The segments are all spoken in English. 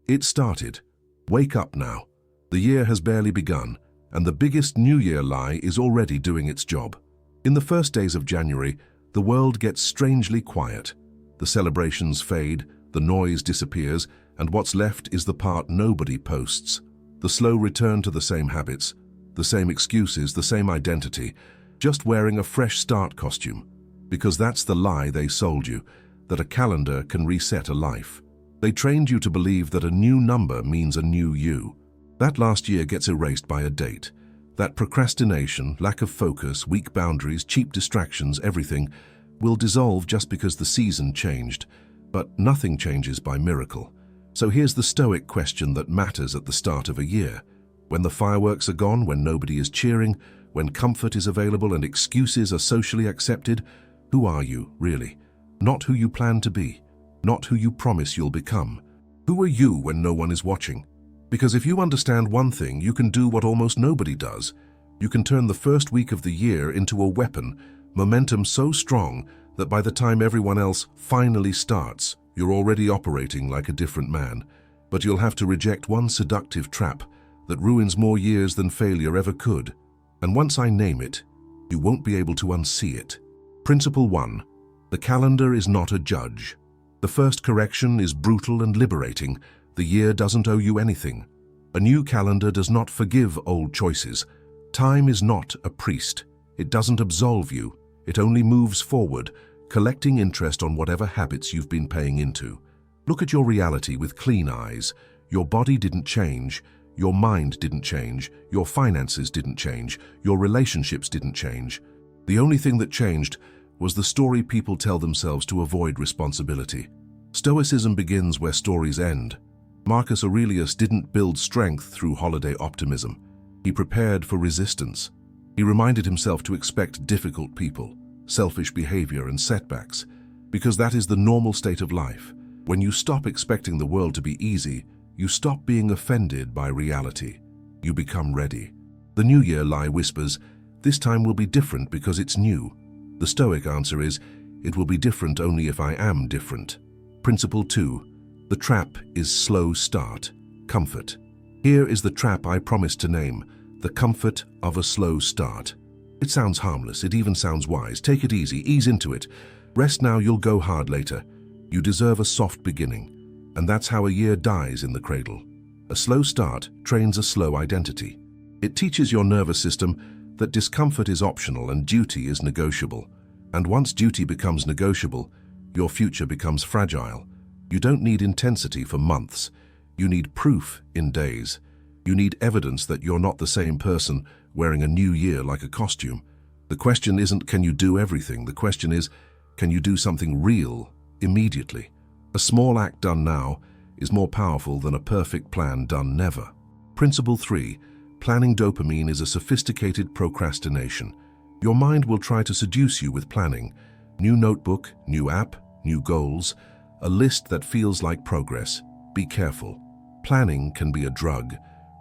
It started. Wake up now. The year has barely begun, and the biggest New Year lie is already doing its job. In the first days of January, the world gets strangely quiet. The celebrations fade, the noise disappears, and what's left is the part nobody posts. The slow return to the same habits, the same excuses, the same identity, just wearing a fresh start costume. Because that's the lie they sold you, that a calendar can reset a life. They trained you to believe that a new number means a new you. That last year gets erased by a date. That procrastination, lack of focus, weak boundaries, cheap distractions, everything will dissolve just because the season changed. But nothing changes by miracle. So here's the Stoic question that matters at the start of a year. When the fireworks are gone, when nobody is cheering, when comfort is available and excuses are socially accepted, who are you, really? Not who you plan to be. Not who you promise you'll become. Who are you when no one is watching? Because if you understand one thing, you can do what almost nobody does. You can turn the first week of the year into a weapon, momentum so strong that by the time everyone else finally starts, you're already operating like a different man. But you'll have to reject one seductive trap that ruins more years than failure ever could. And once I name it, you won't be able to unsee it. Principle 1. The calendar is not a judge. The first correction is brutal and liberating. The year doesn't owe you anything. A new calendar does not forgive old choices. Time is not a priest. It doesn't absolve you. It only moves forward, collecting interest on whatever habits you've been paying into. Look at your reality with clean eyes. Your body didn't change. Your mind didn't change. Your finances didn't change. Your relationships didn't change. The only thing that changed was the story people tell themselves to avoid responsibility. Stoicism begins where stories end. Marcus Aurelius didn't build strength through holiday optimism. He prepared for resistance. He reminded himself to expect difficult people, selfish behavior, and setbacks, because that is the normal state of life. When you stop expecting the world to be easy, you stop being offended by reality. You become ready. The New Year lie whispers, this time will be different because it's new. The Stoic answer is, it will be different only if I am different. Principle 2. The trap is slow start, comfort. Here is the trap I promised to name, the comfort of a slow start. It sounds harmless, it even sounds wise. Take it easy, ease into it. Rest now, you'll go hard later. You deserve a soft beginning. And that's how a year dies in the cradle. A slow start trains a slow identity. It teaches your nervous system that discomfort is optional and duty is negotiable. And once duty becomes negotiable, your future becomes fragile. You don't need intensity for months. You need proof in days. You need evidence that you're not the same person wearing a new year like a costume. The question isn't, can you do everything? The question is, can you do something real immediately? A small act done now is more powerful than a perfect plan done never. Principle 3. Planning dopamine is a sophisticated procrastination. Your mind will try to seduce you with planning. New notebook, new app, new goals, a list that feels like progress. Be careful. Planning can be a drug.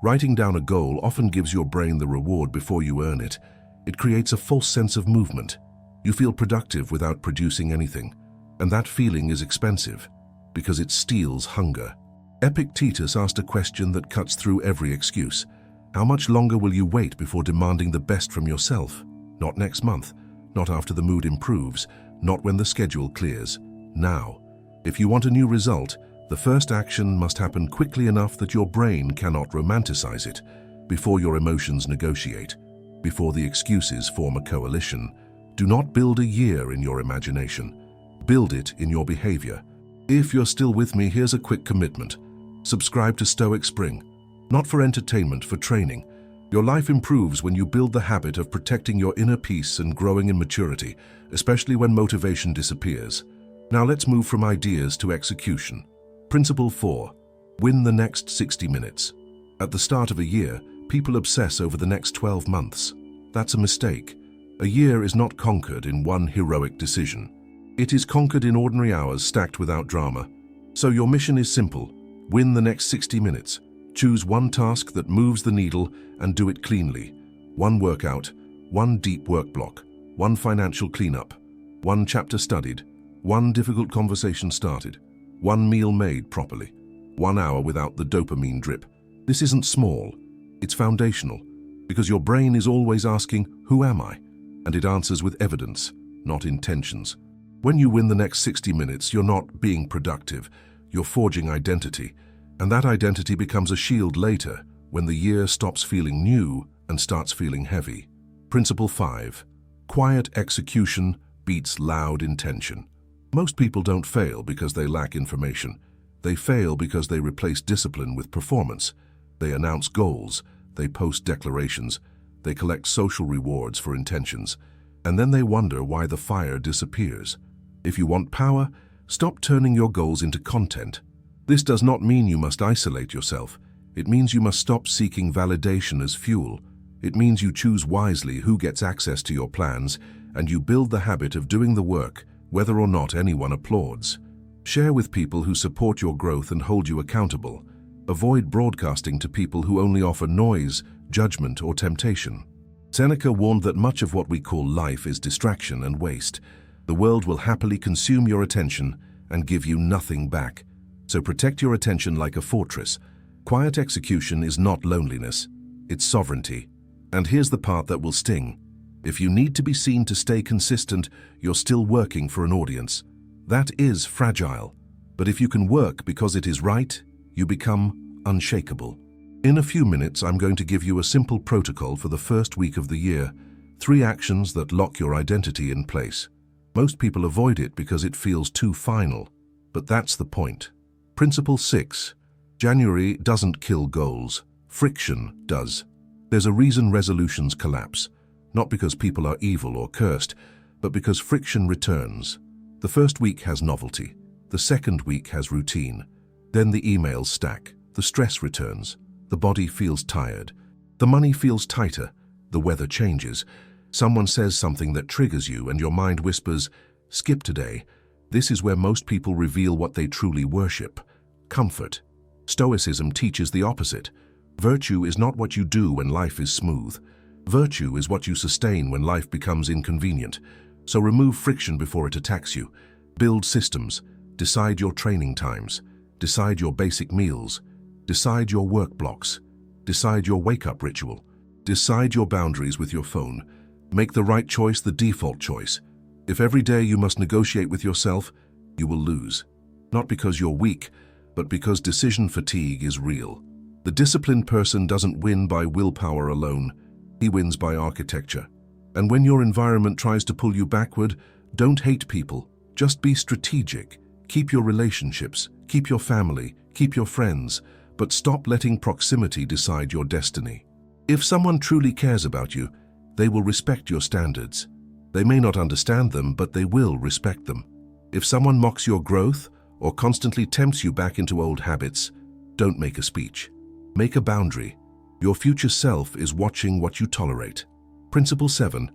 Writing down a goal often gives your brain the reward before you earn it. It creates a false sense of movement. You feel productive without producing anything. And that feeling is expensive, because it steals hunger. Epictetus asked a question that cuts through every excuse. How much longer will you wait before demanding the best from yourself? Not next month, not after the mood improves, not when the schedule clears. Now. If you want a new result, the first action must happen quickly enough that your brain cannot romanticize it, before your emotions negotiate, before the excuses form a coalition. Do not build a year in your imagination. Build it in your behavior. If you're still with me, here's a quick commitment. Subscribe to Stoic Spring. Not for entertainment, for training. Your life improves when you build the habit of protecting your inner peace and growing in maturity, especially when motivation disappears. Now let's move from ideas to execution. Principle 4. Win the next 60 minutes. At the start of a year, people obsess over the next 12 months. That's a mistake. A year is not conquered in one heroic decision. It is conquered in ordinary hours stacked without drama. So your mission is simple. Win the next 60 minutes. Choose one task that moves the needle and do it cleanly. One workout, one deep work block, one financial cleanup, one chapter studied, one difficult conversation started, one meal made properly, 1 hour without the dopamine drip. This isn't small, it's foundational, because your brain is always asking, who am I? And it answers with evidence, not intentions. When you win the next 60 minutes, you're not being productive, you're forging identity, and that identity becomes a shield later when the year stops feeling new and starts feeling heavy. Principle 5. Quiet execution beats loud intention. Most people don't fail because they lack information. They fail because they replace discipline with performance. They announce goals, they post declarations, they collect social rewards for intentions, and then they wonder why the fire disappears. If you want power, stop turning your goals into content. This does not mean you must isolate yourself. It means you must stop seeking validation as fuel. It means you choose wisely who gets access to your plans, and you build the habit of doing the work, whether or not anyone applauds. Share with people who support your growth and hold you accountable. Avoid broadcasting to people who only offer noise, judgment, or temptation. Seneca warned that much of what we call life is distraction and waste. The world will happily consume your attention and give you nothing back. So protect your attention like a fortress. Quiet execution is not loneliness, it's sovereignty. And here's the part that will sting. If you need to be seen to stay consistent, you're still working for an audience. That is fragile. But if you can work because it is right, you become unshakable. In a few minutes, I'm going to give you a simple protocol for the first week of the year. 3 actions that lock your identity in place. Most people avoid it because it feels too final. But that's the point. Principle 6. January doesn't kill goals. Friction does. There's a reason resolutions collapse. Not because people are evil or cursed, but because friction returns. The first week has novelty. The second week has routine. Then the emails stack. The stress returns. The body feels tired. The money feels tighter. The weather changes. Someone says something that triggers you and your mind whispers, skip today. This is where most people reveal what they truly worship. Comfort. Stoicism teaches the opposite. Virtue is not what you do when life is smooth. Virtue is what you sustain when life becomes inconvenient. So remove friction before it attacks you. Build systems. Decide your training times. Decide your basic meals. Decide your work blocks. Decide your wake-up ritual. Decide your boundaries with your phone. Make the right choice the default choice. If every day you must negotiate with yourself, you will lose. Not because you're weak, but because decision fatigue is real. The disciplined person doesn't win by willpower alone. He wins by architecture. And when your environment tries to pull you backward, don't hate people. Just be strategic. Keep your relationships, keep your family, keep your friends, but stop letting proximity decide your destiny. If someone truly cares about you, they will respect your standards. They may not understand them, but they will respect them. If someone mocks your growth or constantly tempts you back into old habits, don't make a speech. Make a boundary. Your future self is watching what you tolerate. Principle 7.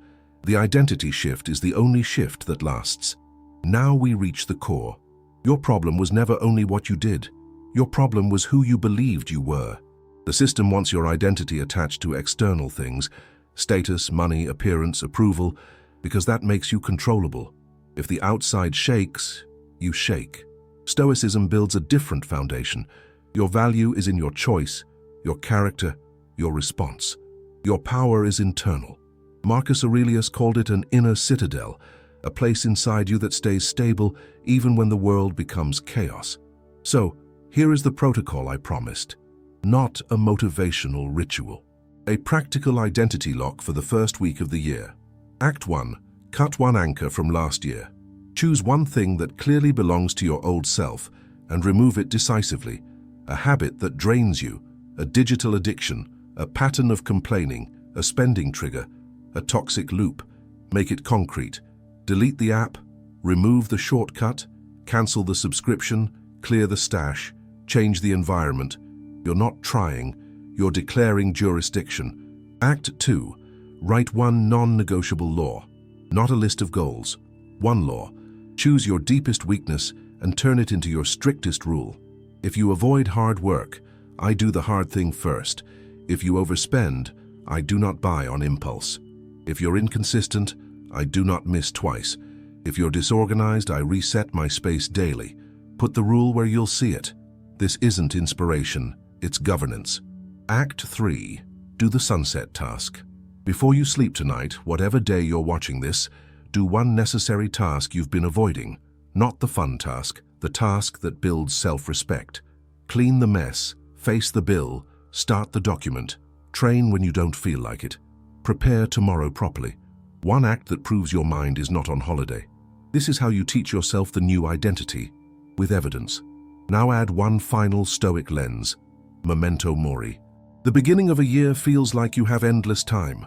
The identity shift is the only shift that lasts. Now we reach the core. Your problem was never only what you did. Your problem was who you believed you were. The system wants your identity attached to external things, status, money, appearance, approval, because that makes you controllable. If the outside shakes, you shake. Stoicism builds a different foundation. Your value is in your choice, your character, your response. Your power is internal. Marcus Aurelius called it an inner citadel, a place inside you that stays stable even when the world becomes chaos. So, here is the protocol I promised. Not a motivational ritual. A practical identity lock for the first week of the year. Act 1. Cut one anchor from last year. Choose one thing that clearly belongs to your old self and remove it decisively. A habit that drains you, a digital addiction, a pattern of complaining, a spending trigger, a toxic loop. Make it concrete. Delete the app, remove the shortcut, cancel the subscription, clear the stash, change the environment. You're not trying, you're declaring jurisdiction. Act 2. Write one non-negotiable law. Not a list of goals. One law. Choose your deepest weakness and turn it into your strictest rule. If you avoid hard work, I do the hard thing first. If you overspend, I do not buy on impulse. If you're inconsistent, I do not miss twice. If you're disorganized, I reset my space daily. Put the rule where you'll see it. This isn't inspiration, it's governance. Act 3. Do the sunset task. Before you sleep tonight, whatever day you're watching this, do one necessary task you've been avoiding. Not the fun task, the task that builds self-respect. Clean the mess, face the bill, start the document, train when you don't feel like it. Prepare tomorrow properly. One act that proves your mind is not on holiday. This is how you teach yourself the new identity, with evidence. Now add one final Stoic lens, memento mori. The beginning of a year feels like you have endless time.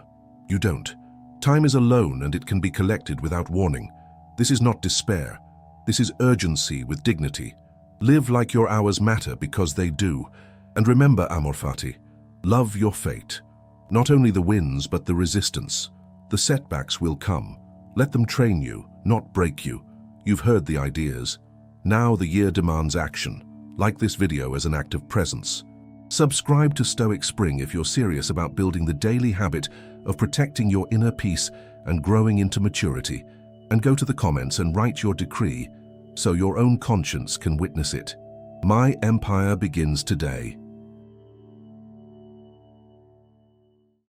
You don't. Time is a loan and it can be collected without warning. This is not despair. This is urgency with dignity. Live like your hours matter because they do. And remember, amor fati, love your fate. Not only the wins, but the resistance. The setbacks will come. Let them train you, not break you. You've heard the ideas. Now the year demands action. Like this video as an act of presence. Subscribe to Stoic Spring if you're serious about building the daily habit of protecting your inner peace and growing into maturity. And go to the comments and write your decree so your own conscience can witness it. My empire begins today.